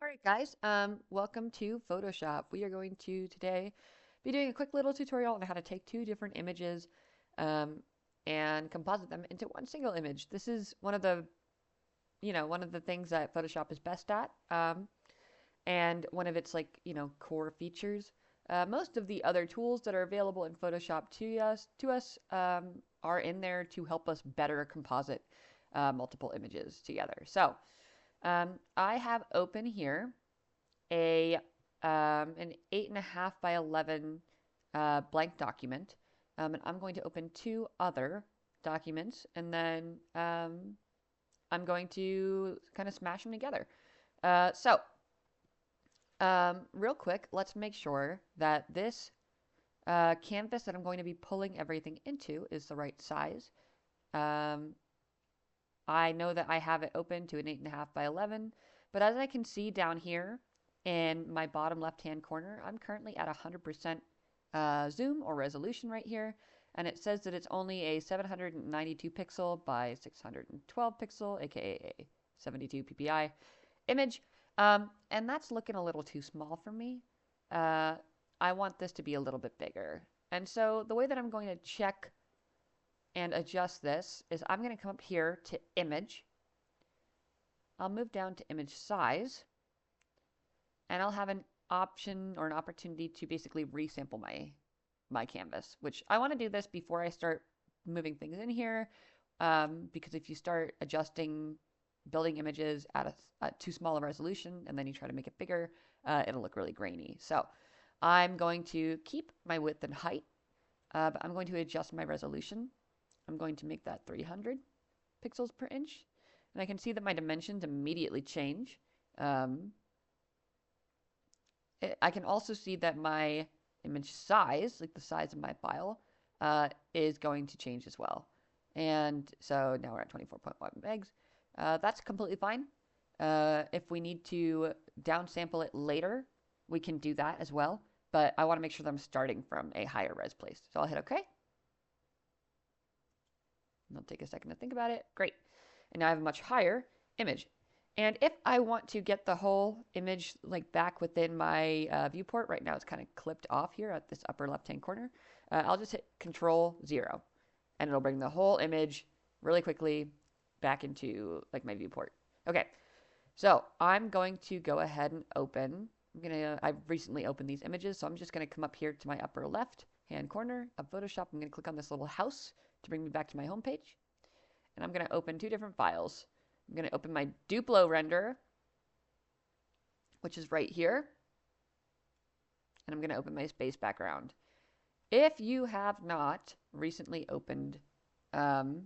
All right, guys, welcome to Photoshop. We are going to today be doing a quick little tutorial on how to take two different images um, and composite them into one single image. This is one of the, one of the things that Photoshop is best at, and one of its core features. Most of the other tools that are available in Photoshop to us are in there to help us better composite multiple images together. So I have open here a an 8.5 by 11 blank document, and I'm going to open two other documents, and then I'm going to kind of smash them together. Real quick, let's make sure that this canvas that I'm going to be pulling everything into is the right size. Um, I know that I have it open to an 8.5 by 11, but as I can see down here in my bottom left-hand corner, I'm currently at 100% zoom or resolution right here, and it says that it's only a 792 pixel by 612 pixel, aka a 72 ppi image, and that's looking a little too small for me. I want this to be a little bit bigger, and so the way that I'm going to check and adjust this is I'm going to come up here to image. I'll move down to image size, and I'll have an option or an opportunity to basically resample my canvas, which I want to do this before I start moving things in here, because if you start adjusting building images at a too small a resolution and then you try to make it bigger, it'll look really grainy. So I'm going to keep my width and height, but I'm going to adjust my resolution. I'm going to make that 300 pixels per inch, and I can see that my dimensions immediately change. I can also see that my image size, like the size of my file, is going to change as well. And so now we're at 24.1 megs. That's completely fine. If we need to downsample it later, we can do that as well. But I want to make sure that I'm starting from a higher res place. So I'll hit OK. And I'll take a second to think about it. Great. And now I have a much higher image. And if I want to get the whole image like back within my viewport, right now it's kind of clipped off here at this upper left-hand corner, I'll just hit Control 0, and it'll bring the whole image really quickly back into like my viewport. Okay, so I'm going to go ahead and open. I've recently opened these images, so I'm just going to come up here to my upper left-hand corner of Photoshop. I'm going to click on this little house to bring me back to my home page, and I'm going to open two different files. I'm going to open my Duplo render, which is right here, and I'm going to open my space background. If you have not recently opened the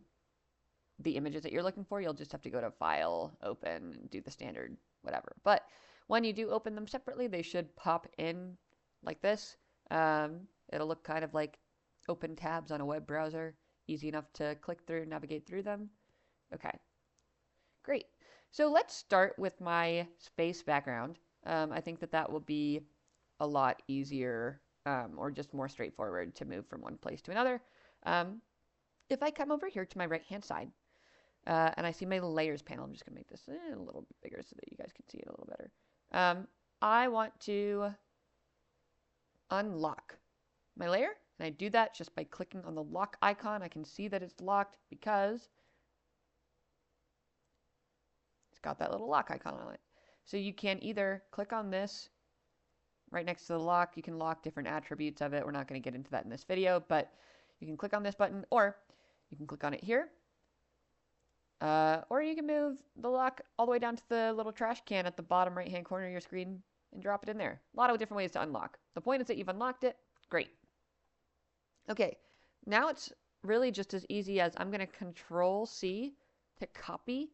images that you're looking for, you'll just have to go to File, Open, and do the standard whatever. But when you do open them separately, they should pop in like this. It'll look kind of like open tabs on a web browser, easy enough to click through and navigate through them. Okay. Great. So let's start with my space background. I think that that will be a lot easier or just more straightforward to move from one place to another. If I come over here to my right-hand side and I see my layers panel, I'm just going to make this a little bit bigger so that you guys can see it a little better. I want to unlock my layer, and I do that just by clicking on the lock icon. I can see that it's locked because it's got that little lock icon on it. So you can either click on this right next to the lock. You can lock different attributes of it. We're not going to get into that in this video, but you can click on this button, or you can click on it here. Or you can move the lock all the way down to the little trash can at the bottom right-hand corner of your screen and drop it in there. A lot of different ways to unlock. The point is that you've unlocked it. Great. Okay, now it's really just as easy as I'm going to Control C to copy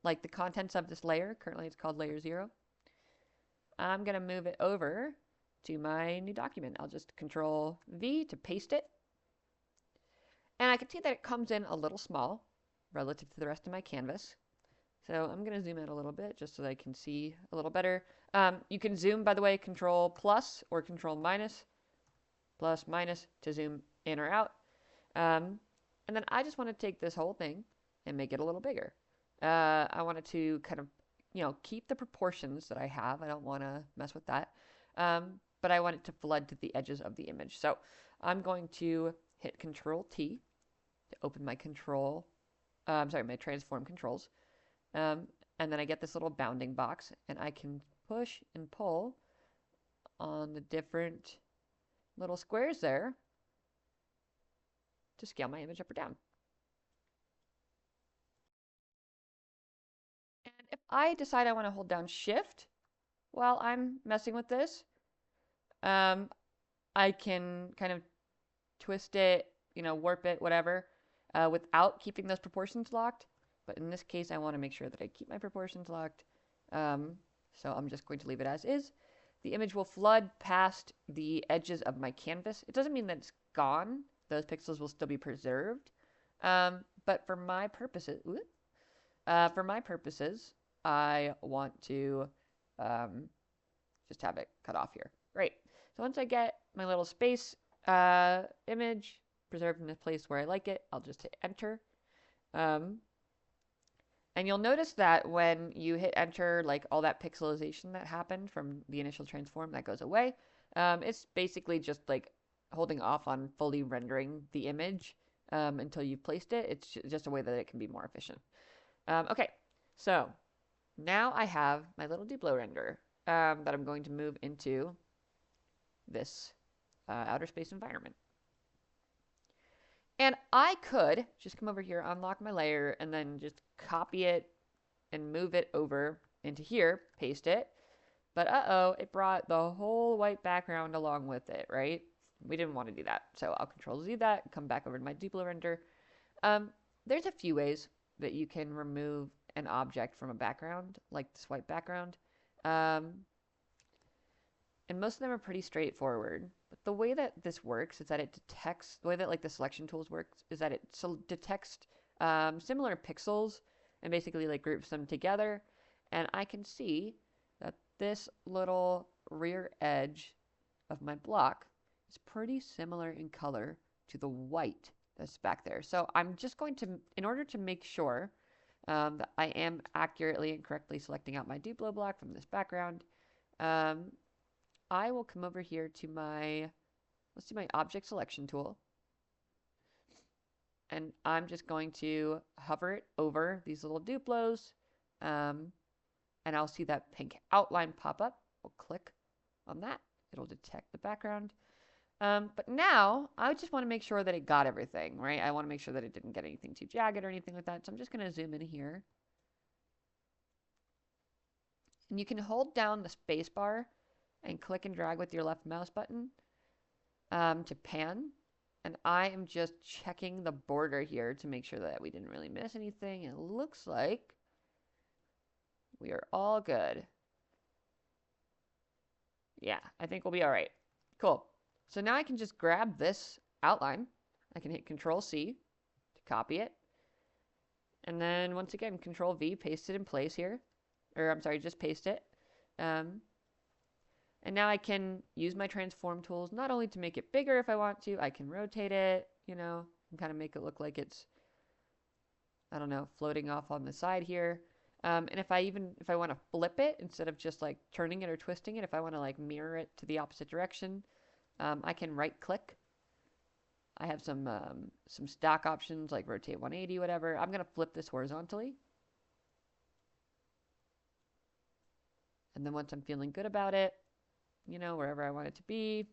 like the contents of this layer. Currently it's called layer 0. I'm going to move it over to my new document. I'll just Control V to paste it. And I can see that it comes in a little small relative to the rest of my canvas. So I'm going to zoom out a little bit just so that I can see a little better. You can zoom, by the way, Control plus or Control minus, plus minus to zoom in or out. And then I just want to take this whole thing and make it a little bigger. I want it to kind of you know, keep the proportions that I have. I don't want to mess with that. But I want it to flood to the edges of the image. So I'm going to hit Control T to open my my transform controls. And then I get this little bounding box, and I can push and pull on the different little squares there to scale my image up or down. And if I decide I want to hold down Shift while I'm messing with this, I can kind of twist it, you know, warp it, whatever, without keeping those proportions locked. But in this case, I want to make sure that I keep my proportions locked. So I'm just going to leave it as is. The image will flood past the edges of my canvas. It doesn't mean that it's gone. Those pixels will still be preserved. But for my purposes, I want to just have it cut off here. Great. So once I get my little space image preserved in the place where I like it, I'll just hit enter. And you'll notice that when you hit enter, like all that pixelization that happened from the initial transform, that goes away. It's basically just like holding off on fully rendering the image until you've placed it. It's just a way that it can be more efficient. Okay, so now I have my little Duplo render that I'm going to move into this outer space environment. And I could just come over here, unlock my layer, and then just copy it and move it over into here, paste it. But uh-oh, it brought the whole white background along with it, right? We didn't want to do that. So I'll Control Z that, come back over to my Duplo render. There's a few ways that you can remove an object from a background, like this white background. And most of them are pretty straightforward. But the way that this works is that it detects, the way that like the selection tools works is that it detects similar pixels and basically like groups them together. And I can see that this little rear edge of my block is pretty similar in color to the white that's back there. So I'm just going to, in order to make sure that I am accurately and correctly selecting out my Duplo block from this background, I will come over here to my, let's do my object selection tool. And I'm just going to hover it over these little Duplos. And I'll see that pink outline pop up. We'll click on that. It'll detect the background. But now I just want to make sure that it got everything, right? I want to make sure that it didn't get anything too jagged or anything like that. So I'm just going to zoom in here. And you can hold down the space bar and click and drag with your left mouse button to pan. And I am just checking the border here to make sure that we didn't really miss anything. It looks like we are all good. Yeah, I think we'll be all right. Cool. So now I can just grab this outline. I can hit Control C to copy it. And then once again, Control V, paste it in place here. Or I'm sorry, just paste it. And now I can use my transform tools not only to make it bigger if I want to, I can rotate it, you know, and kind of make it look like it's, I don't know, floating off on the side here. And if I want to flip it instead of just like turning it or twisting it, if I want to like mirror it to the opposite direction, I can right click. I have some stock options like rotate 180, whatever. I'm going to flip this horizontally. And then once I'm feeling good about it, you know, wherever I want it to be.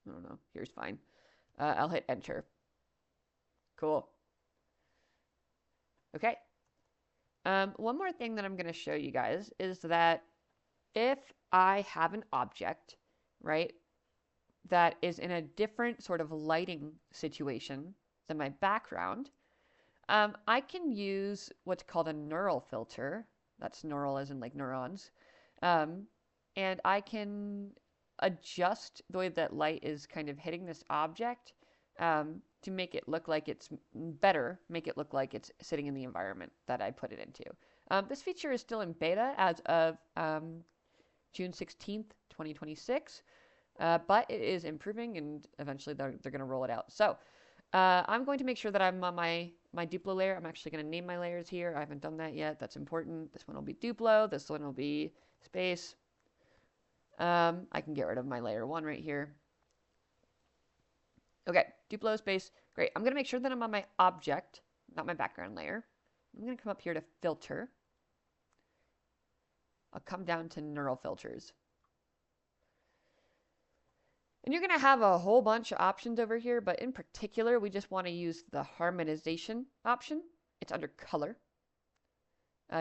I don't know. Here's fine. I'll hit enter. Cool. Okay. One more thing that I'm going to show you guys is that if I have an object, right, that is in a different sort of lighting situation than my background, I can use what's called a neural filter. That's neural as in like neurons. And I can adjust the way that light is kind of hitting this object to make it look like it's better, make it look like it's sitting in the environment that I put it into. This feature is still in beta as of June 16th, 2026, but it is improving and eventually they're going to roll it out. So I'm going to make sure that I'm on my my Duplo layer. I'm actually going to name my layers here. I haven't done that yet. That's important. This one will be Duplo. This one will be space. I can get rid of my layer 1 right here. Okay, Duplo space. Great. I'm going to make sure that I'm on my object, not my background layer. I'm going to come up here to filter. I'll come down to neural filters. And you're going to have a whole bunch of options over here, but in particular, we just want to use the harmonization option. It's under color.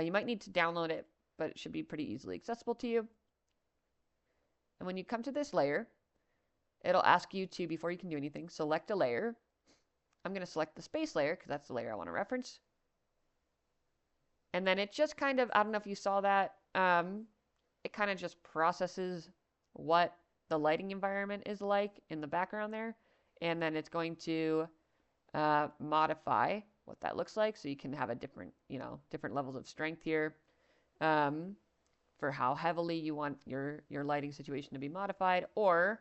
You might need to download it, but it should be pretty easily accessible to you. And when you come to this layer, it'll ask you to, before you can do anything, select a layer. I'm going to select the space layer because that's the layer I want to reference. And then it just kind of, I don't know if you saw that, it kind of just processes what the lighting environment is like in the background there. And then it's going to modify what that looks like. So you can have a different, different levels of strength here for how heavily you want your lighting situation to be modified. Or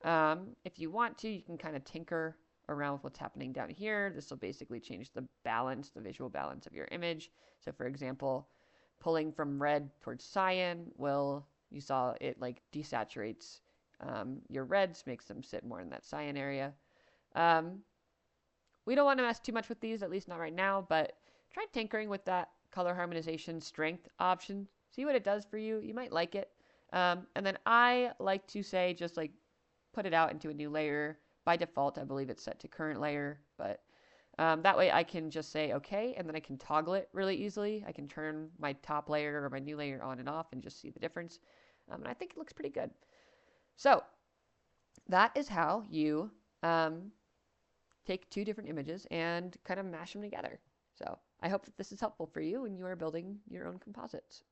if you want to, you can kind of tinker around with what's happening down here. This will basically change the balance, the visual balance of your image. So for example, pulling from red towards cyan will, you saw it like desaturates your reds, makes them sit more in that cyan area. We don't want to mess too much with these, at least not right now, but try tinkering with that color harmonization strength option. See what it does for you. You might like it. And then I like to say just like put it out into a new layer. By default, I believe it's set to current layer, but that way I can just say okay, and then I can toggle it really easily. I can turn my top layer or my new layer on and off and just see the difference. And I think it looks pretty good. So that is how you take two different images and kind of mash them together. So I hope that this is helpful for you when you are building your own composites.